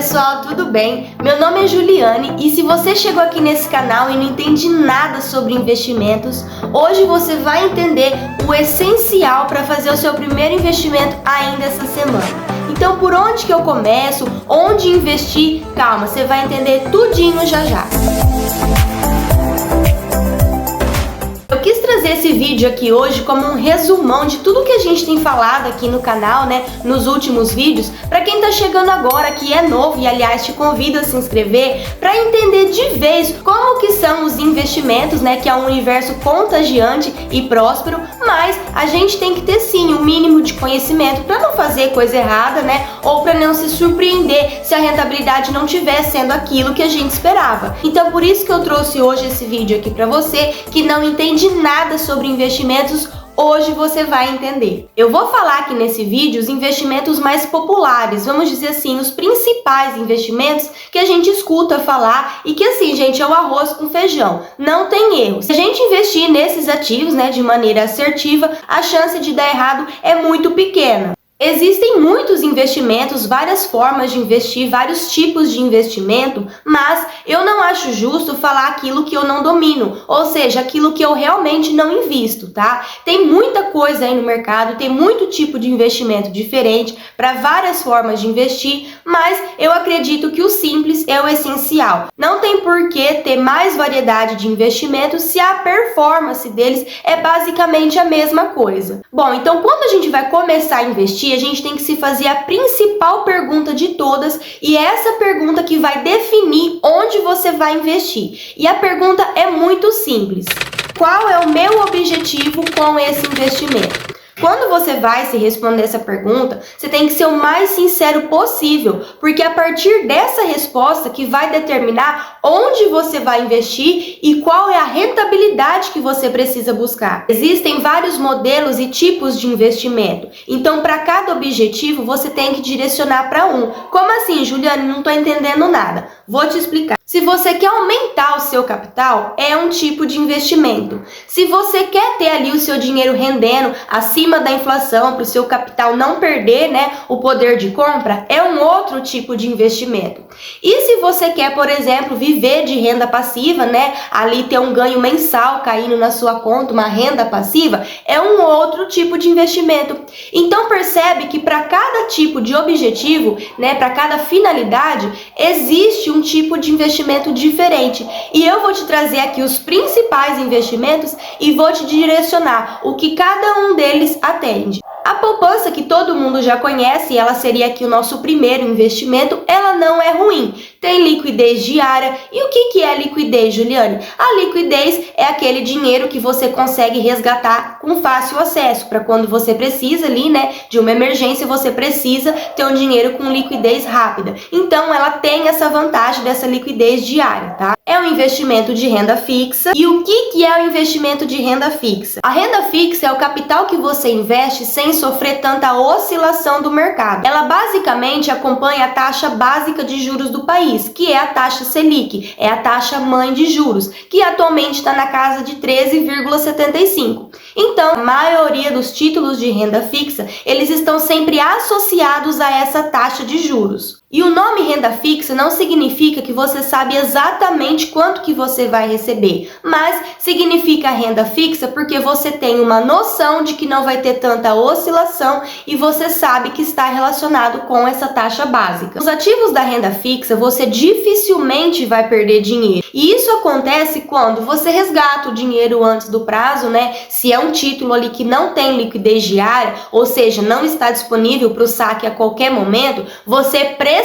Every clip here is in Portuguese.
pessoal, tudo bem? Meu nome é Juliane e se você chegou aqui nesse canal e não entende nada sobre investimentos, hoje você vai entender o essencial para fazer o seu primeiro investimento ainda essa semana. Então, por onde que eu começo? Onde investir? Calma, você vai entender tudinho já já. Eu quis trazer esse vídeo aqui hoje como um resumão de tudo que a gente tem falado aqui no canal, né, nos últimos vídeos, para quem tá chegando agora, que é novo e aliás te convido a se inscrever para entender de vez como que são os investimentos, né, que é um universo contagiante e próspero, mas a gente tem que ter sim um mínimo de conhecimento para não fazer coisa errada, né, ou para não se surpreender se a rentabilidade não estiver sendo aquilo que a gente esperava. Então por isso que eu trouxe hoje esse vídeo aqui para você que não entende nada sobre investimentos. Hoje você vai entender. Eu vou falar aqui nesse vídeo os investimentos mais populares, vamos dizer assim, os principais investimentos que a gente escuta falar e que assim, gente, é o arroz com feijão, não tem erro. Se a gente investir nesses ativos, né, de maneira assertiva, a chance de dar errado é muito pequena. Existem muitos investimentos, várias formas de investir, vários tipos de investimento, mas eu não acho justo falar aquilo que eu não domino, ou seja, aquilo que eu realmente não invisto, tá? Tem muita coisa aí no mercado, tem muito tipo de investimento diferente para várias formas de investir, mas eu acredito que o simples é o essencial. Não tem por que ter mais variedade de investimentos se a performance deles é basicamente a mesma coisa. Bom, então quando a gente vai começar a investir, a gente tem que se fazer a principal pergunta de todas e é essa pergunta que vai definir onde você vai investir. E a pergunta é muito simples: qual é o meu objetivo com esse investimento? Quando você vai se responder essa pergunta, você tem que ser o mais sincero possível, porque é a partir dessa resposta que vai determinar onde você vai investir e qual é a rentabilidade que você precisa buscar. Existem vários modelos e tipos de investimento, então para cada objetivo você tem que direcionar para um. Como assim, Juliane? Não estou entendendo nada. Vou te explicar. Se você quer aumentar o seu capital, é um tipo de investimento. Se você quer ter ali o seu dinheiro rendendo acima da inflação para o seu capital não perder, né, o poder de compra, é um outro tipo de investimento. E se você quer, por exemplo, viver de renda passiva, né, ali ter um ganho mensal caindo na sua conta, uma renda passiva, é um outro tipo de investimento. Então percebe que para cada tipo de objetivo, né, para cada finalidade, existe um tipo de investimento diferente. E eu vou te trazer aqui os principais investimentos e vou te direcionar o que cada um deles atende. A poupança, que todo mundo já conhece, ela seria aqui o nosso primeiro investimento, ela não é ruim. Tem liquidez diária. E o que é liquidez, Juliane? A liquidez é aquele dinheiro que você consegue resgatar com fácil acesso, para quando você precisa ali, né, de uma emergência, você precisa ter um dinheiro com liquidez rápida. Então, ela tem essa vantagem dessa liquidez diária, tá? É um investimento de renda fixa. E o que é o investimento de renda fixa? A renda fixa é o capital que você investe sem sofrer tanta oscilação do mercado. Ela basicamente acompanha a taxa básica de juros do país, que é a taxa Selic, é a taxa mãe de juros, que atualmente está na casa de 13,75. Então, a maioria dos títulos de renda fixa, eles estão sempre associados a essa taxa de juros. E o nome renda fixa não significa que você sabe exatamente quanto que você vai receber, mas significa renda fixa porque você tem uma noção de que não vai ter tanta oscilação e você sabe que está relacionado com essa taxa básica. Os ativos da renda fixa você dificilmente vai perder dinheiro. E isso acontece quando você resgata o dinheiro antes do prazo, né? Se é um título ali que não tem liquidez diária, ou seja, não está disponível para o saque a qualquer momento, você precisa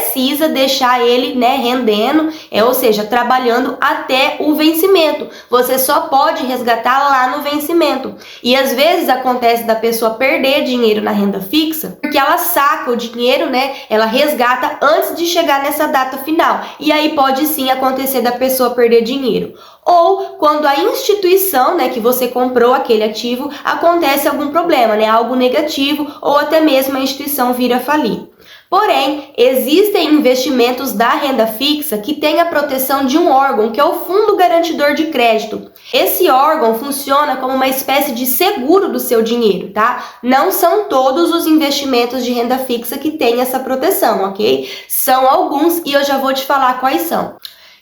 deixar ele, né, rendendo, ou seja, trabalhando até o vencimento. Você só pode resgatar lá no vencimento. E às vezes acontece da pessoa perder dinheiro na renda fixa, porque ela saca o dinheiro, né, ela resgata antes de chegar nessa data final. E aí pode sim acontecer da pessoa perder dinheiro. Ou quando a instituição, né, que você comprou aquele ativo, acontece algum problema, né, algo negativo, ou até mesmo a instituição vir a falir. Porém, existem investimentos da renda fixa que têm a proteção de um órgão, que é o Fundo Garantidor de Crédito. Esse órgão funciona como uma espécie de seguro do seu dinheiro, tá? Não são todos os investimentos de renda fixa que têm essa proteção, ok? São alguns e eu já vou te falar quais são.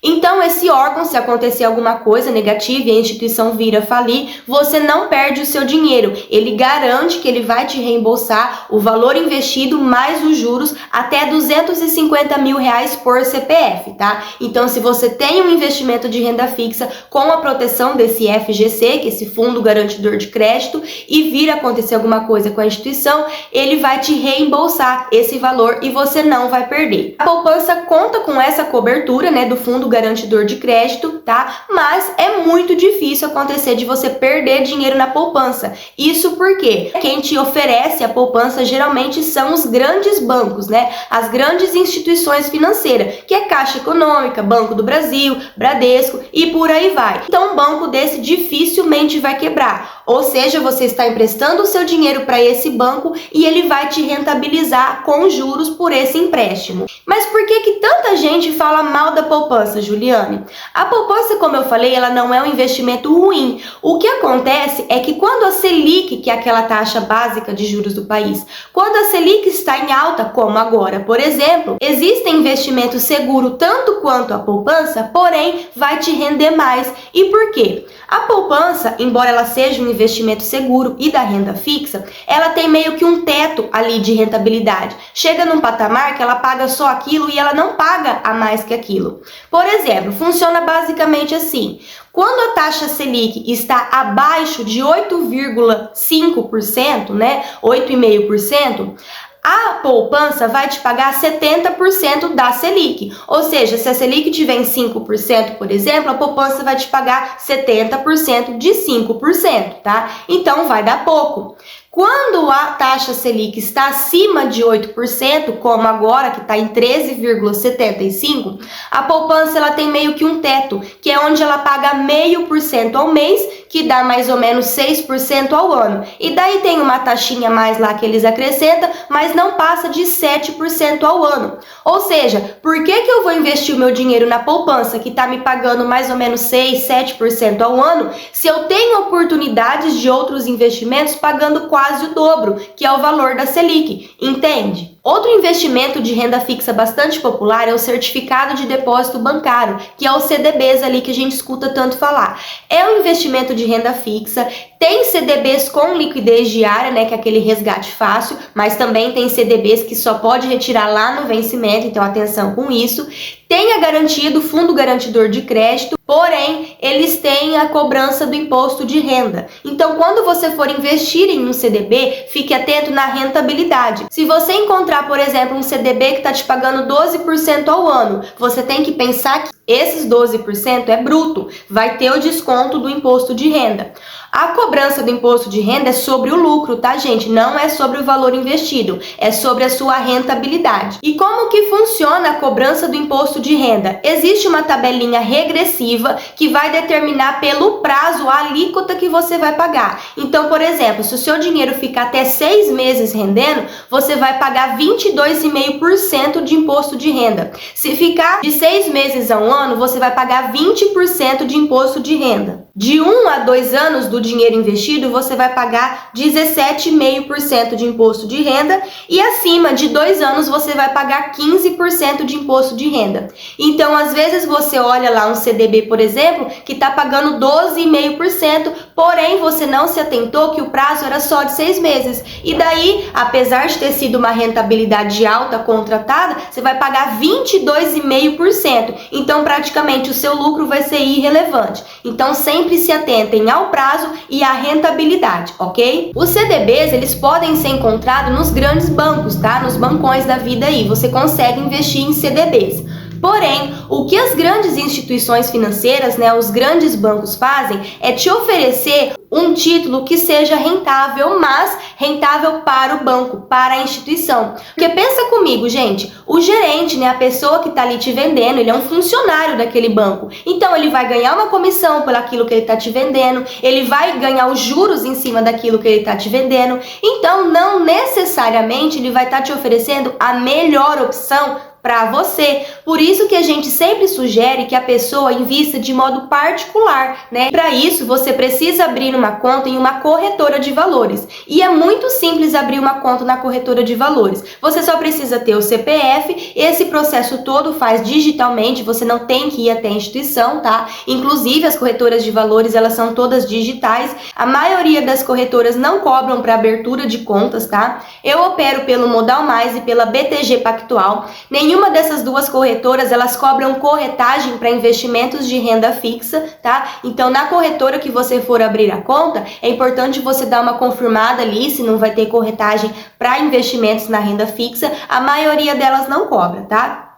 Então, esse órgão, se acontecer alguma coisa negativa e a instituição vir a falir, você não perde o seu dinheiro. Ele garante que ele vai te reembolsar o valor investido mais os juros até R$250 mil por CPF, tá? Então, se você tem um investimento de renda fixa com a proteção desse FGC, que é esse Fundo Garantidor de Crédito, e vir a acontecer alguma coisa com a instituição, ele vai te reembolsar esse valor e você não vai perder. A poupança conta com essa cobertura, né, do Fundo Garantidor de Crédito, tá? Mas é muito difícil acontecer de você perder dinheiro na poupança. Isso porque quem te oferece a poupança geralmente são os grandes bancos, né? As grandes instituições financeiras, que é Caixa Econômica, Banco do Brasil, Bradesco e por aí vai. Então, um banco desse dificilmente vai quebrar. Ou seja, você está emprestando o seu dinheiro para esse banco e ele vai te rentabilizar com juros por esse empréstimo. Mas por que tanta gente fala mal da poupança, Juliane? A poupança, como eu falei, ela não é um investimento ruim. O que acontece é que quando a Selic, que é aquela taxa básica de juros do país, quando a Selic está em alta, como agora, por exemplo, existe investimento seguro tanto quanto a poupança, porém vai te render mais. E por quê? A poupança, embora ela seja um investimento seguro e da renda fixa, ela tem meio que um teto ali de rentabilidade. Chega num patamar que ela paga só aquilo e ela não paga a mais que aquilo. Por exemplo, funciona basicamente assim. Quando a taxa Selic está abaixo de 8,5%, né, 8,5%, a poupança vai te pagar 70% da Selic. Ou seja, se a Selic tiver em 5%, por exemplo, a poupança vai te pagar 70% de 5%, tá? Então vai dar pouco. Quando a taxa Selic está acima de 8%, como agora, que está em 13,75%, a poupança ela tem meio que um teto, que é onde ela paga 0,5% ao mês, que dá mais ou menos 6% ao ano. E daí tem uma taxinha mais lá que eles acrescentam, mas não passa de 7% ao ano. Ou seja, por que eu vou investir o meu dinheiro na poupança, que está me pagando mais ou menos 6%, 7% ao ano, se eu tenho oportunidades de outros investimentos pagando quase o dobro, que é o valor da Selic, entende? Outro investimento de renda fixa bastante popular é o certificado de depósito bancário, que é o CDBs ali que a gente escuta tanto falar. É um investimento de renda fixa, tem CDBs com liquidez diária, né, que é aquele resgate fácil, mas também tem CDBs que só pode retirar lá no vencimento, então atenção com isso. Tem a garantia do Fundo Garantidor de Crédito, porém, eles têm a cobrança do imposto de renda. Então, quando você for investir em um CDB, fique atento na rentabilidade. Se você encontrar, por exemplo, um CDB que está te pagando 12% ao ano, você tem que pensar que esses 12% é bruto, vai ter o desconto do imposto de renda. A cobrança do imposto de renda é sobre o lucro, tá, gente? Não é sobre o valor investido, é sobre a sua rentabilidade. E como que funciona a cobrança do imposto de renda? Existe uma tabelinha regressiva que vai determinar pelo prazo a alíquota que você vai pagar. Então, por exemplo, se o seu dinheiro ficar até 6 meses rendendo, você vai pagar 22,5% de imposto de renda. Se ficar de 6 meses a um ano, você vai pagar 20% de imposto de renda. De 1 a 2 anos do dinheiro investido, você vai pagar 17,5% de imposto de renda e acima de 2 anos você vai pagar 15% de imposto de renda. Então, às vezes você olha lá um CDB, por exemplo, que está pagando 12,5%, porém você não se atentou que o prazo era só de 6 meses. E daí, apesar de ter sido uma rentabilidade alta contratada, você vai pagar 22,5%. Então, praticamente o seu lucro vai ser irrelevante. Então, sempre se atentem ao prazo e à rentabilidade, ok? Os CDBs, eles podem ser encontrados nos grandes bancos, tá? Nos bancões da vida aí, você consegue investir em CDBs. Porém, o que as grandes instituições financeiras, né, os grandes bancos fazem é te oferecer um título que seja rentável, mas rentável para o banco, para a instituição. Porque pensa comigo, gente, o gerente, né, a pessoa que está ali te vendendo, ele é um funcionário daquele banco. Então ele vai ganhar uma comissão por aquilo que ele está te vendendo, ele vai ganhar os juros em cima daquilo que ele está te vendendo. Então não necessariamente ele vai estar te oferecendo a melhor opção para você. Por isso que a gente sempre sugere que a pessoa invista de modo particular, né? Para isso, você precisa abrir uma conta em uma corretora de valores. E é muito simples abrir uma conta na corretora de valores. Você só precisa ter o CPF, esse processo todo faz digitalmente, você não tem que ir até a instituição, tá? Inclusive, as corretoras de valores, elas são todas digitais. A maioria das corretoras não cobram para abertura de contas, tá? Eu opero pelo Modal Mais e pela BTG Pactual. Nenhuma dessas duas corretoras, elas cobram corretagem para investimentos de renda fixa, tá? Então, na corretora que você for abrir a conta, é importante você dar uma confirmada ali se não vai ter corretagem para investimentos na renda fixa. A maioria delas não cobra, tá?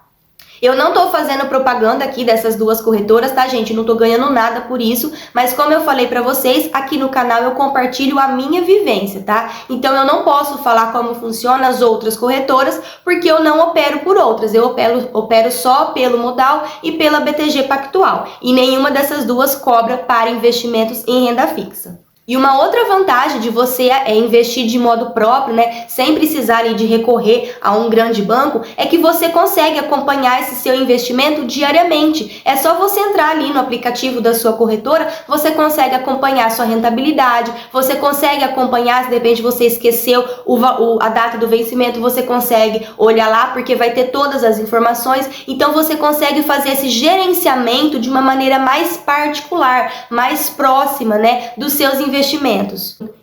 Eu não tô fazendo propaganda aqui dessas duas corretoras, tá, gente? Não tô ganhando nada por isso, mas como eu falei pra vocês, aqui no canal eu compartilho a minha vivência, tá? Então eu não posso falar como funciona as outras corretoras, porque eu não opero por outras. Eu opero só pelo Modal e pela BTG Pactual. E nenhuma dessas duas cobra para investimentos em renda fixa. E uma outra vantagem de você investir de modo próprio, né, sem precisar de recorrer a um grande banco, é que você consegue acompanhar esse seu investimento diariamente. É só você entrar ali no aplicativo da sua corretora, você consegue acompanhar a sua rentabilidade, você consegue acompanhar, se de repente você esqueceu a data do vencimento, você consegue olhar lá, porque vai ter todas as informações. Então você consegue fazer esse gerenciamento de uma maneira mais particular, mais próxima, né, dos seus investimentos.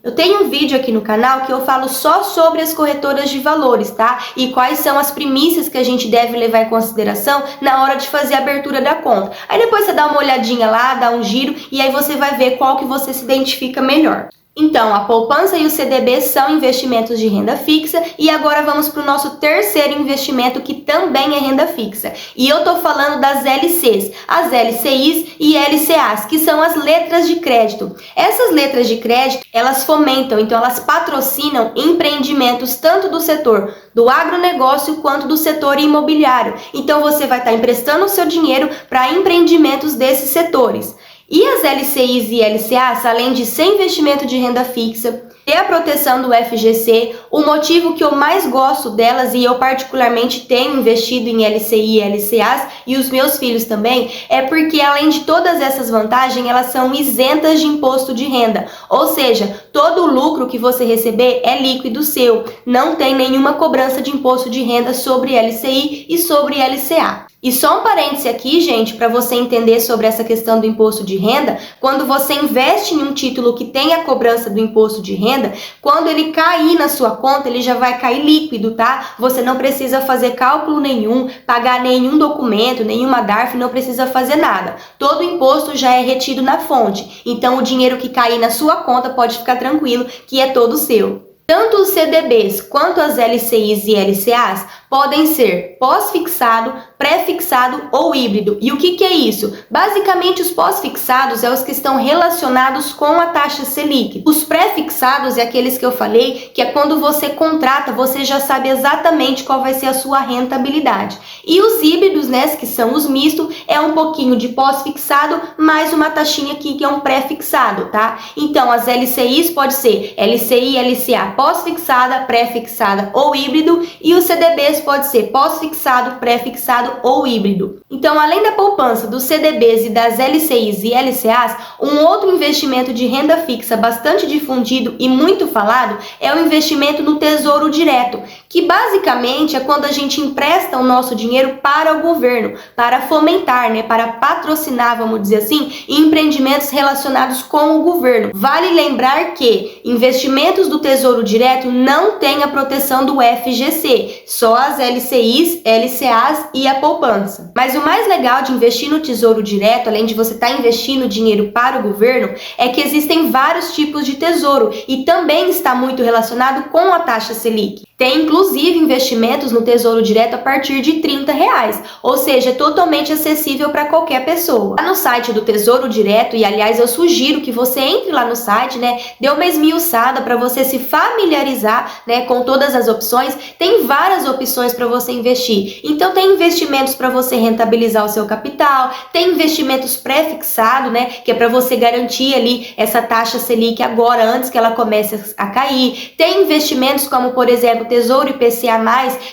Eu tenho um vídeo aqui no canal que eu falo só sobre as corretoras de valores, tá? E quais são as premissas que a gente deve levar em consideração na hora de fazer a abertura da conta. Aí depois você dá uma olhadinha lá, dá um giro e aí você vai ver qual que você se identifica melhor. Então, a poupança e o CDB são investimentos de renda fixa e agora vamos para o nosso terceiro investimento que também é renda fixa. E eu tô falando das LCs, as LCIs e LCAs, que são as letras de crédito. Essas letras de crédito, elas fomentam, então elas patrocinam empreendimentos tanto do setor do agronegócio quanto do setor imobiliário. Então você vai estar emprestando o seu dinheiro para empreendimentos desses setores. E as LCIs e LCAs, além de ser investimento de renda fixa, ter a proteção do FGC, o motivo que eu mais gosto delas, e eu particularmente tenho investido em LCI e LCAs, e os meus filhos também, é porque além de todas essas vantagens, elas são isentas de imposto de renda. Ou seja, todo o lucro que você receber é líquido seu, não tem nenhuma cobrança de imposto de renda sobre LCI e sobre LCA. E só um parêntese aqui, gente, para você entender sobre essa questão do imposto de renda, quando você investe em um título que tem a cobrança do imposto de renda, quando ele cair na sua conta, ele já vai cair líquido, tá? Você não precisa fazer cálculo nenhum, pagar nenhum documento, nenhuma DARF, não precisa fazer nada. Todo o imposto já é retido na fonte, então o dinheiro que cair na sua conta pode ficar tranquilo que é todo seu. Tanto os CDBs quanto as LCIs e LCAs podem ser pós-fixado, pré-fixado ou híbrido. E o que é isso? Basicamente, os pós-fixados são os que estão relacionados com a taxa Selic. Os pré-fixados é aqueles que eu falei, que é quando você contrata, você já sabe exatamente qual vai ser a sua rentabilidade. E os híbridos, né, que são os mistos, é um pouquinho de pós-fixado mais uma taxinha aqui que é um pré-fixado, tá? Então, as LCIs pode ser LCI, LCA pós-fixada, pré-fixada ou híbrido, e os CDBs pode ser pós-fixado, pré-fixado ou híbrido. Então, além da poupança, dos CDBs e das LCIs e LCAs, um outro investimento de renda fixa bastante difundido e muito falado é o investimento no Tesouro Direto, que basicamente é quando a gente empresta o nosso dinheiro para o governo, para fomentar, né, para patrocinar, vamos dizer assim, empreendimentos relacionados com o governo. Vale lembrar que investimentos do Tesouro Direto não têm a proteção do FGC, só as LCIs, LCAs e a poupança. Mas o mais legal de investir no Tesouro Direto, além de você estar investindo dinheiro para o governo, é que existem vários tipos de tesouro e também está muito relacionado com a taxa Selic. Tem inclusive investimentos no Tesouro Direto a partir de R$30, ou seja, é totalmente acessível para qualquer pessoa. Lá no site do Tesouro Direto, e aliás eu sugiro que você entre lá no site, né, dê uma esmiuçada para você se familiarizar, né, com todas as opções. Tem várias opções para você investir. Então tem investimentos para você rentabilizar o seu capital, tem investimentos pré-fixado, né, que é para você garantir ali essa taxa Selic agora, antes que ela comece a cair. Tem investimentos como, por exemplo, Tesouro IPCA+,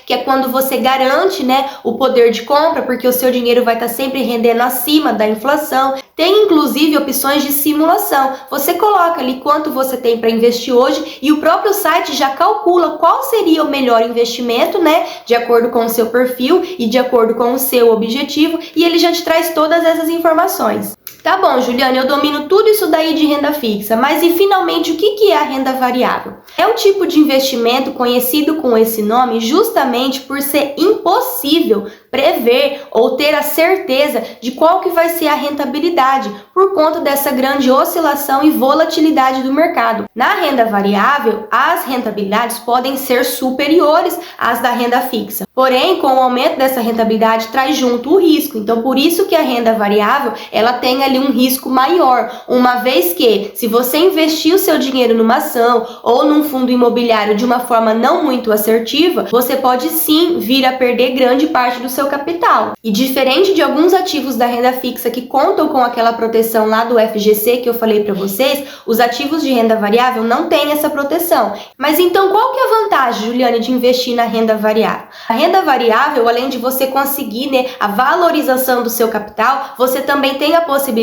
que é quando você garante, né, o poder de compra, porque o seu dinheiro vai estar sempre rendendo acima da inflação. Tem inclusive opções de simulação. Você coloca ali quanto você tem para investir hoje e o próprio site já calcula qual seria o melhor investimento, né, de acordo com o seu perfil e de acordo com o seu objetivo, e ele já te traz todas essas informações. Tá bom, Juliana, eu domino tudo isso daí de renda fixa, mas e finalmente o que é a renda variável? É um tipo de investimento conhecido com esse nome justamente por ser impossível prever ou ter a certeza de qual que vai ser a rentabilidade por conta dessa grande oscilação e volatilidade do mercado. Na renda variável, as rentabilidades podem ser superiores às da renda fixa. Porém, com o aumento dessa rentabilidade traz junto o risco. Então, por isso que a renda variável, ela tem ali um risco maior, uma vez que se você investir o seu dinheiro numa ação ou num fundo imobiliário de uma forma não muito assertiva, você pode sim vir a perder grande parte do seu capital. E diferente de alguns ativos da renda fixa que contam com aquela proteção lá do FGC que eu falei para vocês, os ativos de renda variável não têm essa proteção. Mas então qual que é a vantagem, Juliane, de investir na renda variável? A renda variável, além de você conseguir, né, a valorização do seu capital, você também tem a possibilidade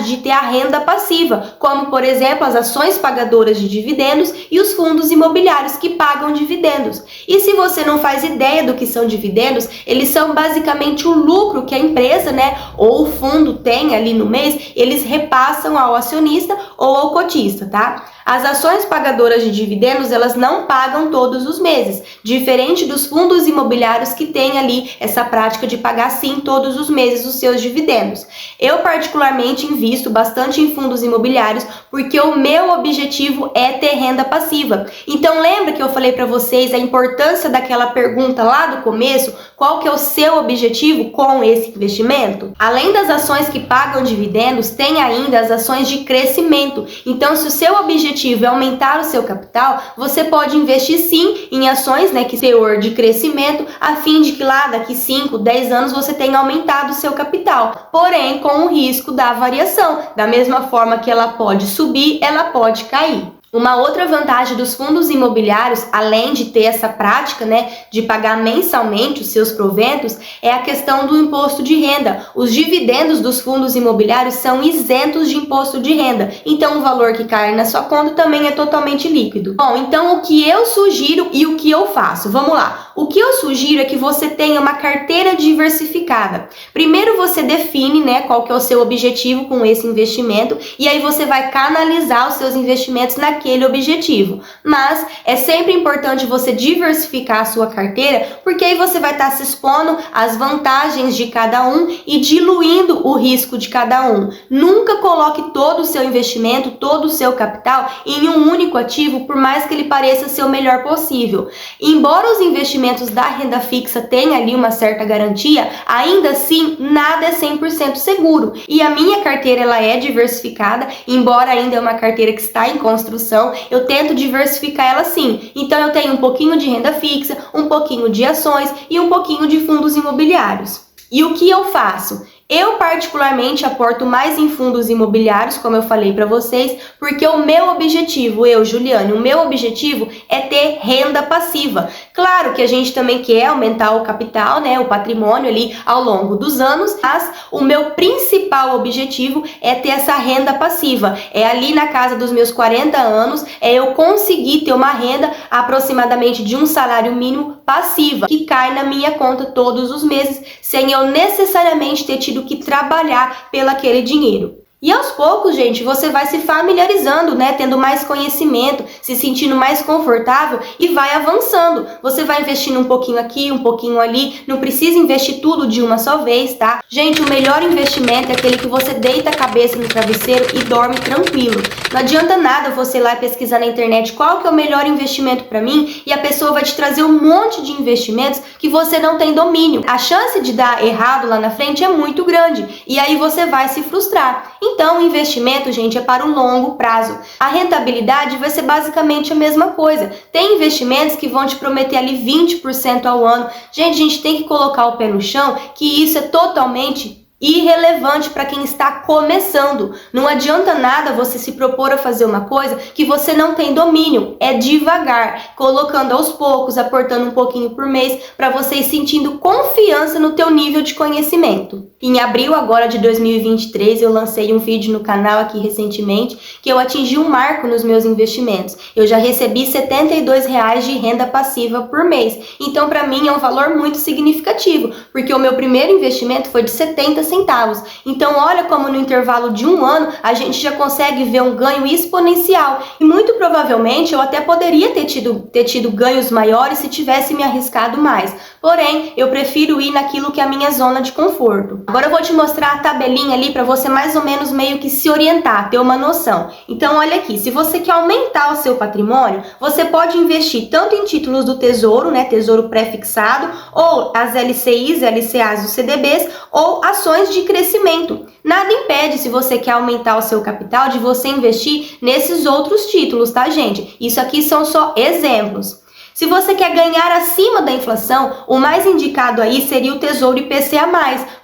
de ter a renda passiva, como por exemplo as ações pagadoras de dividendos e os fundos imobiliários que pagam dividendos. E se você não faz ideia do que são dividendos, eles são basicamente o lucro que a empresa, né, ou o fundo tem ali no mês, eles repassam ao acionista ou ao cotista, tá? As ações pagadoras de dividendos, elas não pagam todos os meses, diferente dos fundos imobiliários que têm ali essa prática de pagar sim todos os meses os seus dividendos. Eu particularmente invisto bastante em fundos imobiliários porque o meu objetivo é ter renda passiva. Então lembra que eu falei para vocês a importância daquela pergunta lá do começo, qual que é o seu objetivo com esse investimento? Além das ações que pagam dividendos, tem ainda as ações de crescimento. Então se o seu objetivo é aumentar o seu capital, você pode investir sim em ações, né, que teor de crescimento, a fim de que lá daqui 5, 10 anos você tenha aumentado o seu capital, porém com o risco da variação, da mesma forma que ela pode subir, ela pode cair. Uma outra vantagem dos fundos imobiliários, além de ter essa prática, né, de pagar mensalmente os seus proventos, é a questão do imposto de renda. Os dividendos dos fundos imobiliários são isentos de imposto de renda, então o valor que cai na sua conta também é totalmente líquido. Bom, então o que eu sugiro e o que eu faço? Vamos lá. O que eu sugiro é que você tenha uma carteira diversificada. Primeiro você define, né, qual que é o seu objetivo com esse investimento e aí você vai canalizar os seus investimentos naquele objetivo. Mas é sempre importante você diversificar a sua carteira, porque aí você vai estar se expondo às vantagens de cada um e diluindo o risco de cada um. Nunca coloque todo o seu investimento, todo o seu capital em um único ativo, por mais que ele pareça ser o melhor possível. Embora os investimentos da renda fixa tenham ali uma certa garantia, ainda assim nada é 100% seguro. E a minha carteira ela é diversificada, embora ainda é uma carteira que está em construção, eu tento diversificar ela sim. Então eu tenho um pouquinho de renda fixa, um pouquinho de ações e um pouquinho de fundos imobiliários. E o que eu faço? Eu particularmente aporto mais em fundos imobiliários, como eu falei para vocês, porque o meu objetivo, Juliane, o meu objetivo é ter renda passiva. Claro que a gente também quer aumentar o capital, né, o patrimônio ali ao longo dos anos, mas o meu principal objetivo é ter essa renda passiva. É ali na casa dos meus 40 anos, é eu conseguir ter uma renda aproximadamente de um salário mínimo passiva, que cai na minha conta todos os meses, sem eu necessariamente ter tido que trabalhar pelo aquele dinheiro. E aos poucos, gente, você vai se familiarizando, né? Tendo mais conhecimento, se sentindo mais confortável e vai avançando. Você vai investindo um pouquinho aqui, um pouquinho ali. Não precisa investir tudo de uma só vez, tá? Gente, o melhor investimento é aquele que você deita a cabeça no travesseiro e dorme tranquilo. Não adianta nada você ir lá e pesquisar na internet qual que é o melhor investimento para mim e a pessoa vai te trazer um monte de investimentos que você não tem domínio. A chance de dar errado lá na frente é muito grande e aí você vai se frustrar. Então, o investimento, gente, é para o longo prazo. A rentabilidade vai ser basicamente a mesma coisa. Tem investimentos que vão te prometer ali 20% ao ano. Gente, a gente tem que colocar o pé no chão, que isso é totalmente irrelevante para quem está começando. Não adianta nada você se propor a fazer uma coisa que você não tem domínio. É devagar, colocando aos poucos, aportando um pouquinho por mês, para você ir sentindo confiança no teu nível de conhecimento. Em abril agora de 2023, eu lancei um vídeo no canal aqui recentemente que eu atingi um marco nos meus investimentos. Eu já recebi R$ 72 de renda passiva por mês. Então, para mim, é um valor muito significativo, porque o meu primeiro investimento foi de 70 centavos. Então, olha como no intervalo de um ano a gente já consegue ver um ganho exponencial. E muito provavelmente eu até poderia ter tido ganhos maiores se tivesse me arriscado mais. Porém, eu prefiro ir naquilo que é a minha zona de conforto. Agora eu vou te mostrar a tabelinha ali para você mais ou menos meio que se orientar, ter uma noção. Então, olha aqui, se você quer aumentar o seu patrimônio, você pode investir tanto em títulos do Tesouro, né, Tesouro pré-fixado, ou as LCIs, LCAs e CDBs, ou ações de crescimento. Nada impede, se você quer aumentar o seu capital, de você investir nesses outros títulos, tá, gente? Isso aqui são só exemplos. Se você quer ganhar acima da inflação, o mais indicado aí seria o Tesouro IPCA+,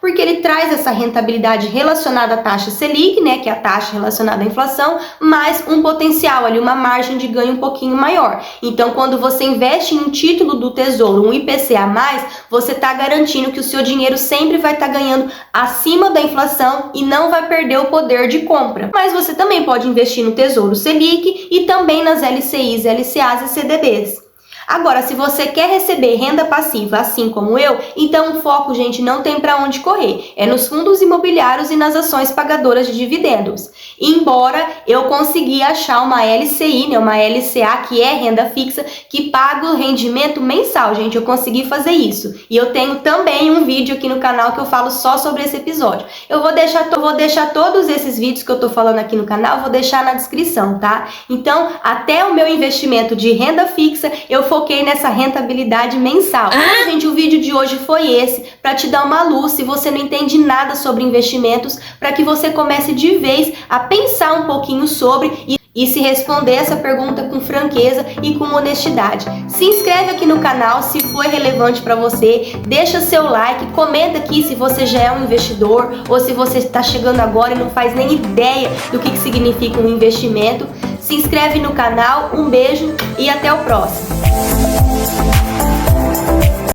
porque ele traz essa rentabilidade relacionada à taxa Selic, né, que é a taxa relacionada à inflação, mais um potencial ali, uma margem de ganho um pouquinho maior. Então, quando você investe em um título do Tesouro, um IPCA+, você está garantindo que o seu dinheiro sempre vai estar ganhando acima da inflação e não vai perder o poder de compra. Mas você também pode investir no Tesouro Selic e também nas LCIs, LCAs e CDBs. Agora, se você quer receber renda passiva, assim como eu, então o foco, gente, não tem para onde correr. É nos fundos imobiliários e nas ações pagadoras de dividendos. Embora eu consegui achar uma LCI, né, uma LCA, que é renda fixa, que paga o rendimento mensal, gente. Eu consegui fazer isso. E eu tenho também um vídeo aqui no canal que eu falo só sobre esse episódio. Eu vou deixar todos esses vídeos que eu tô falando aqui no canal, vou deixar na descrição, tá? Então, até o meu investimento de renda fixa, eu foquei nessa rentabilidade mensal. Então, gente, o vídeo de hoje foi esse, para te dar uma luz se você não entende nada sobre investimentos, para que você comece de vez a pensar um pouquinho sobre e se responder essa pergunta com franqueza e com honestidade. Se inscreve aqui no canal se foi relevante para você, deixa seu like, comenta aqui se você já é um investidor ou se você está chegando agora e não faz nem ideia do que significa um investimento. Se inscreve no canal, um beijo e até o próximo.